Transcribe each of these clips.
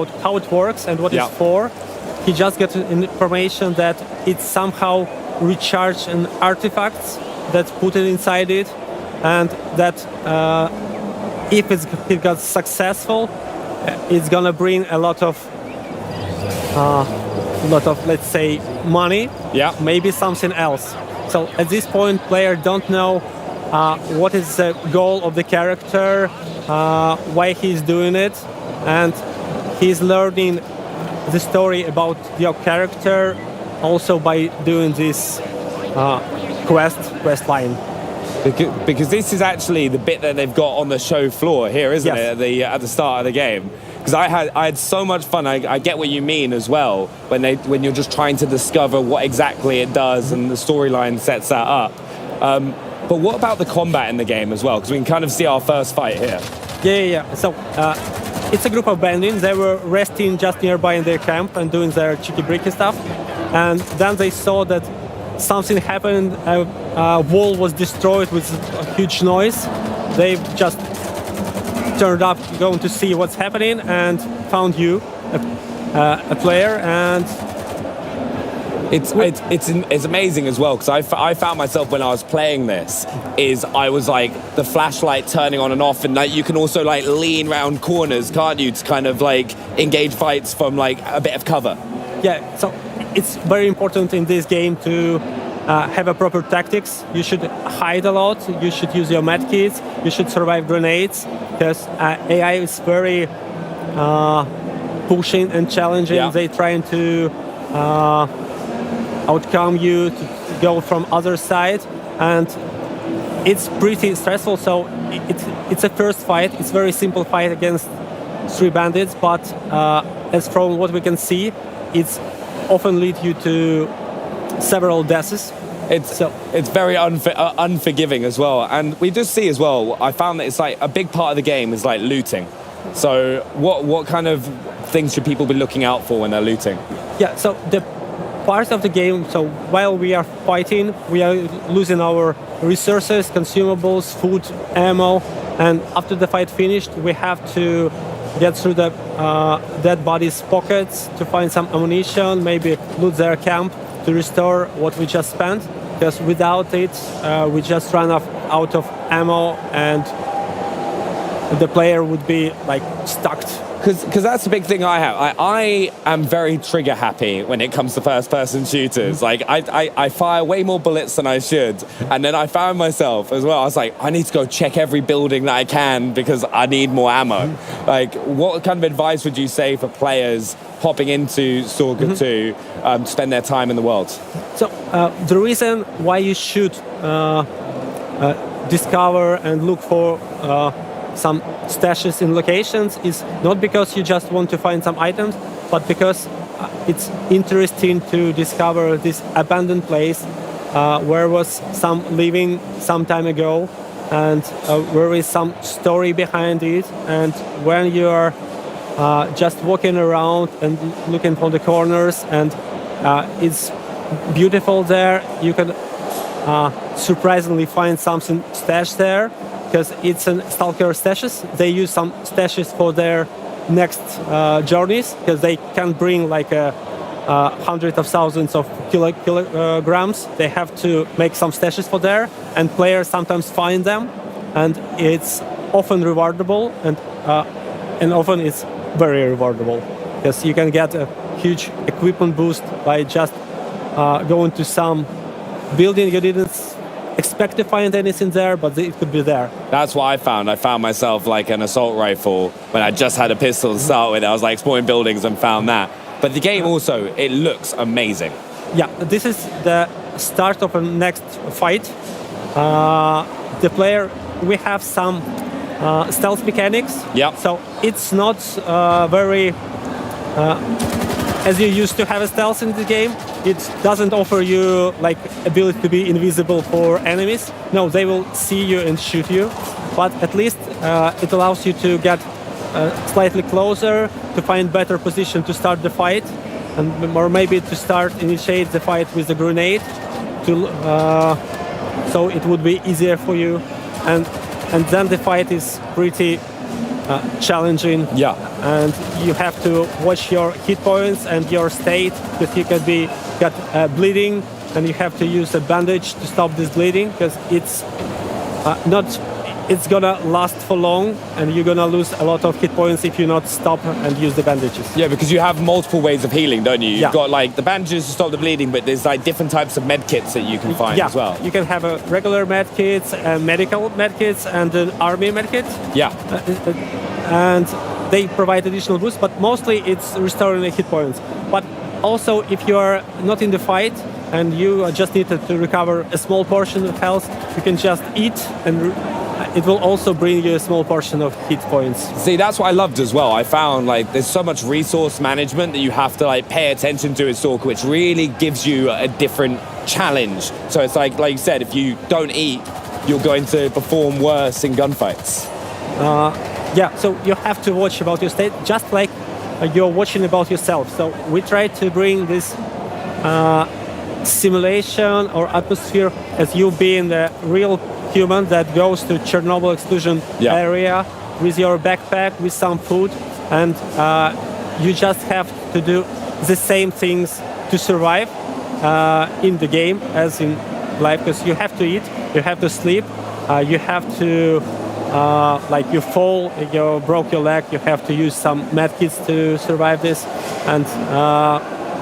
about how it works and what it's for. He just gets information that it somehow recharged an artifacts that put it inside it, and that if it got successful, it's gonna bring a lot of let's say money. Maybe something else. So at this point, player don't know what is the goal of the character, why he's doing it, and he's learning the story about your character also by doing this quest line. Because this is actually the bit that they've got on the show floor here, isn't it? At the start of the game. Because I had so much fun. I get what you mean as well when you're just trying to discover what exactly it does, and the storyline sets that up. But what about the combat in the game as well? Because we can kind of see our first fight here. Yeah. So it's a group of bandits. They were resting just nearby in their camp and doing their cheeky-breaky stuff. And then they saw that something happened. A wall was destroyed with a huge noise. They just turned up going to see what's happening and found you, a player, and it's amazing as well, because I found myself when I was playing this I was like the flashlight turning on and off, and like you can also like lean round corners, can't you, to kind of like engage fights from like a bit of cover. Yeah, so it's very important in this game to have a proper tactics. You should hide a lot, you should use your medkits, you should survive grenades, because AI is very pushing and challenging. They trying to outcome you, to go from other side, and it's pretty stressful. So it's a first fight. It's very simple fight against 3 bandits, but as from what we can see, it's often lead you to several deaths. It's very unforgiving as well. And we just see as well, I found that it's like a big part of the game is like looting. So what kind of things should people be looking out for when they're looting? Yeah, so the part of the game, so while we are fighting, we are losing our resources, consumables, food, ammo, and after the fight finished, we have to get through the dead bodies' pockets to find some ammunition, maybe loot their camp to restore what we just spent, because without it, we just run out of ammo, and the player would be like stuck. Because that's the big thing I have. I am very trigger happy when it comes to first-person shooters. Like, I fire way more bullets than I should. And then I found myself as well, I was like, I need to go check every building that I can because I need more ammo. Like, what kind of advice would you say for players hopping into Stalker 2 to spend their time in the world? So, the reason why you should discover and look for some stashes in locations is not because you just want to find some items, but because it's interesting to discover this abandoned place where was some living some time ago, and there is some story behind it. And when you are just walking around and looking for the corners, and it's beautiful there, you can surprisingly find something stashed there, because it's a Stalker stashes. They use some stashes for their next journeys, because they can bring like hundreds of thousands of kilograms. They have to make some stashes for there, and players sometimes find them, and it's often rewardable, and often it's very rewardable, because you can get a huge equipment boost by just going to some building you didn't expect to find anything there, but it could be there. That's what I found. I found myself like an assault rifle when I just had a pistol to start with. I was like exploring buildings and found that. But the game also, it looks amazing. Yeah, this is the start of a next fight. The player, we have some stealth mechanics. Yeah. So it's not very as you used to have a stealth in the game. It doesn't offer you like ability to be invisible for enemies. No, they will see you and shoot you. But at least it allows you to get slightly closer, to find better position to start the fight, and or maybe to initiate the fight with a grenade, so it would be easier for you. And then the fight is pretty challenging. Yeah. And you have to watch your hit points and your state, because you could be got bleeding, and you have to use a bandage to stop this bleeding, because it's not. It's gonna last for long, and you're gonna lose a lot of hit points if you not stop and use the bandages. Yeah, because you have multiple ways of healing, don't you? You've Yeah. got like the bandages to stop the bleeding, but there's like different types of med kits that you can find Yeah, as well. you can have a regular med kits, medical med kits, and an army med kit. Yeah. And they provide additional boosts, but mostly it's restoring the hit points. But also, if you are not in the fight and you just need to recover a small portion of health, you can just eat, and it will also bring you a small portion of hit points. See, that's what I loved as well. I found like there's so much resource management that you have to like pay attention to as Stalker, which really gives you a different challenge. So it's like you said, if you don't eat, you're going to perform worse in gunfights. Yeah, so you have to watch about your state, just like you're watching about yourself. So we try to bring this simulation or atmosphere as you being the real human that goes to Chernobyl exclusion Yeah. area with your backpack, with some food, and you just have to do the same things to survive in the game as in life, because you have to eat, you have to sleep, you have to like you fall, you broke your leg, you have to use some medkits to survive this, and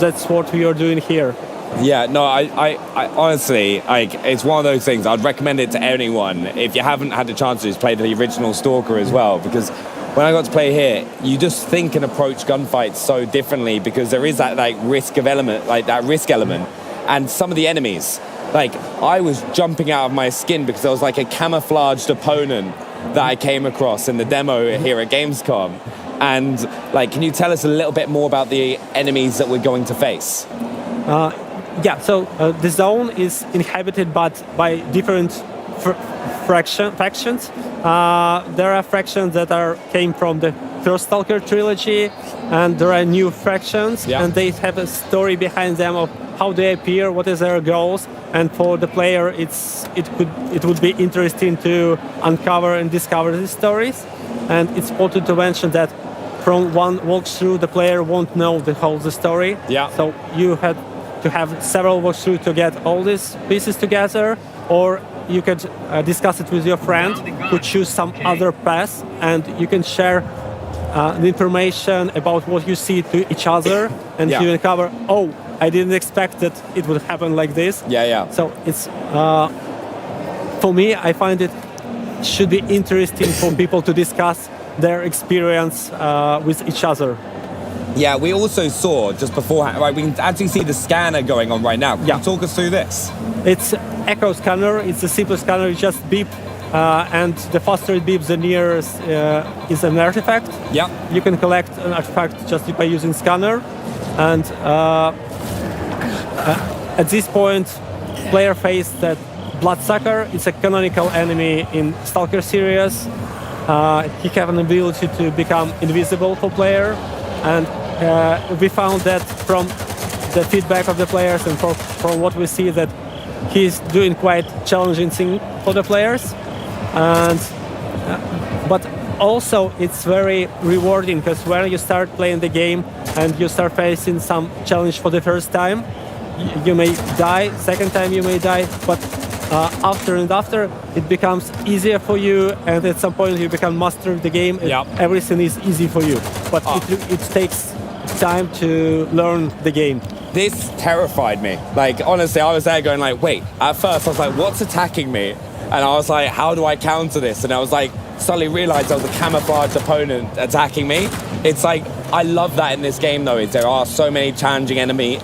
that's what we are doing here. Yeah, no, I honestly, like, it's one of those things. I'd recommend it to anyone. If you haven't had the chance to just play the original Stalker as well, because when I got to play here, you just think and approach gunfights so differently, because there is that like risk element, and some of the enemies, like I was jumping out of my skin because there was like a camouflaged opponent that I came across in the demo here at Gamescom. And like, can you tell us a little bit more about the enemies that we're going to face? Yeah, so the zone is inhabited by different factions. There are factions that came from the first Stalker trilogy, and there are new factions, Yeah. and they have a story behind them of how they appear, what is their goals, and for the player, it would be interesting to uncover and discover these stories. And it's important to mention that from one walkthrough, the player won't know the whole story. Yeah. So you had to have several walkthroughs to get all these pieces together, or you could discuss it with your friend who choose some other path, and you can share the information about what you see to each other, and Yeah. you uncover, oh, I didn't expect that it would happen like this. Yeah. So it's for me, I find it should be interesting for people to discuss their experience with each other. Yeah, we also saw just beforehand, right, we can actually see the scanner going on right now. Can Yeah. you talk us through this? It's Echo Scanner. It's a simple scanner. You just beep, and the faster it beeps, the nearer is an artifact. Yeah. You can collect an artifact just by using scanner, and at this point, player face that Bloodsucker. It's a canonical enemy in Stalker series. He have an ability to become invisible for player, and we found that from the feedback of the players and from what we see that he's doing quite challenging thing for the players, and but also it's very rewarding, because when you start playing the game and you start facing some challenge for the first time, you may die, second time you may die, but after it becomes easier for you, and at some point you become master of the game. Yep. Everything is easy for you, but it takes time to learn the game. This terrified me. Like, honestly, I was there going like, wait, at first I was like, what's attacking me? And I was like, how do I counter this? And I was like, suddenly realized there was a camouflaged opponent attacking me. It's like, I love that in this game though, is there are so many challenging enemy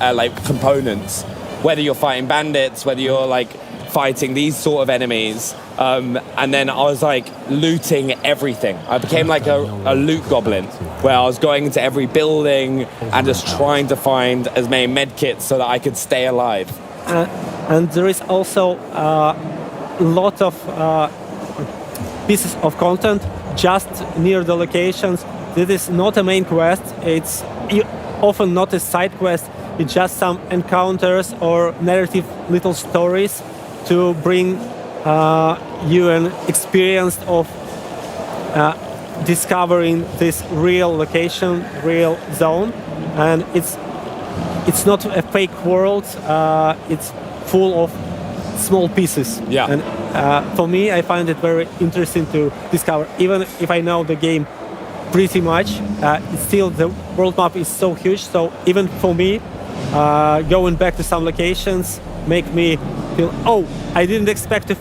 components, whether you're fighting bandits, whether you're like fighting these sort of enemies. And then I was like looting everything. I became like a loot goblin, where I was going into every building and just trying to find as many med kits so that I could stay alive. And there is also a lot of pieces of content just near the locations. This is not a main quest. It's often not a side quest. It's just some encounters or narrative little stories to bring you an experience of discovering this real location, real zone, and it's not a fake world. It's full of small pieces. Yeah. And for me, I find it very interesting to discover. Even if I know the game pretty much, it's still the world map is so huge. So even for me, going back to some locations make me feel, oh, I didn't expect to